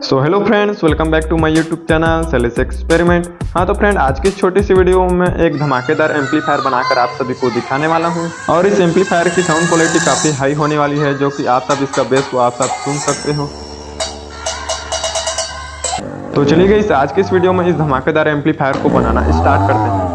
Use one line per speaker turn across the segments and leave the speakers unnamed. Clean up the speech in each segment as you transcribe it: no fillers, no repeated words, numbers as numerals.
So hello friends, welcome back to my YouTube channel Shailesh experiment. हाँ तो friend, आज की इस छोटी सी वीडियो में एक धमाकेदार एम्पलीफायर बनाकर आप सभी को दिखाने वाला हूँ। और इस एम्पलीफायर की साउंड क्वालिटी काफ़ी हाई होने वाली है, जो कि आप सब इसका बेस को आप सब सुन सकते हो। तो चलिए गाइस, आज की इस वीडियो में इस धमाकेदार एम्पलीफायर को बनाना स्टार्ट करते हैं।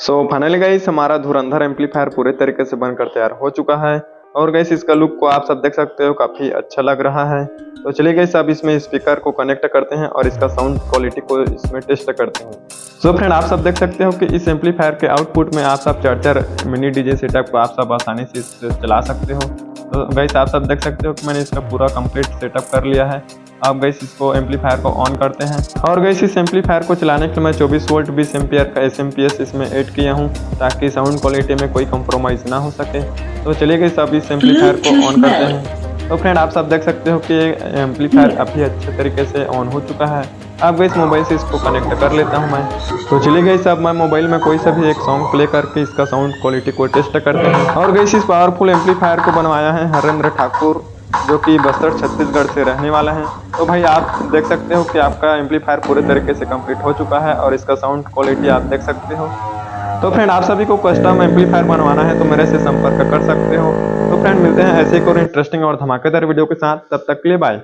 सो फाइनली गाइस हमारा धुरंधर एम्पलीफायर पूरे तरीके से बनकर तैयार हो चुका है और गाइस इसका लुक को आप सब देख सकते हो, काफी अच्छा लग रहा है। तो चलिए गाइस अब इसमें स्पीकर को कनेक्ट करते हैं और इसका साउंड क्वालिटी को इसमें टेस्ट करते हैं। सो फ्रेंड आप सब देख सकते हो कि इस एम्पलीफायर के आउटपुट में आप सब चार मिनी डीजे सेटअप को आप सब आसानी से इससे चला सकते हो। तो गाइस आप सब देख सकते हो कि मैंने इसका पूरा कंप्लीट सेटअप कर लिया है। अब गाइस इसको एम्पलीफायर को ऑन करते हैं और गाइस इस एम्पलीफायर को चलाने के लिए मैं 24 वोल्ट 20 एम्पियर का एसएमपीएस इसमें ऐड किया हूं ताकि साउंड क्वालिटी में कोई कॉम्प्रोमाइज़ ना हो सके। तो चलिए गाइस अब इस एम्पलीफायर को ऑन करते हैं। तो फ्रेंड आप सब देख सकते हो कि एम्पलीफायर काफ़ी अच्छे तरीके से ऑन हो चुका है। अब गाइस मोबाइल से इसको कनेक्ट कर लेता हूं मैं। तो चलिए गाइस अब मैं मोबाइल में कोई सा भी एक सॉन्ग प्ले करके इसका साउंड क्वालिटी को टेस्ट करते हैं। और गाइस इस पावरफुल एम्पलीफायर को बनवाया है हरेंद्र ठाकुर, जो कि बस्तर छत्तीसगढ़ से रहने वाला है। तो भाई आप देख सकते हो कि आपका एम्पलीफायर पूरे तरीके से कंप्लीट हो चुका है और इसका साउंड क्वालिटी आप देख सकते हो। तो फ्रेंड आप सभी को कस्टम एम्पलीफायर बनवाना है तो मेरे से संपर्क कर सकते हो। तो फ्रेंड मिलते हैं ऐसे एक और इंटरेस्टिंग और धमाकेदार वीडियो के साथ, तब तक के लिए बाय।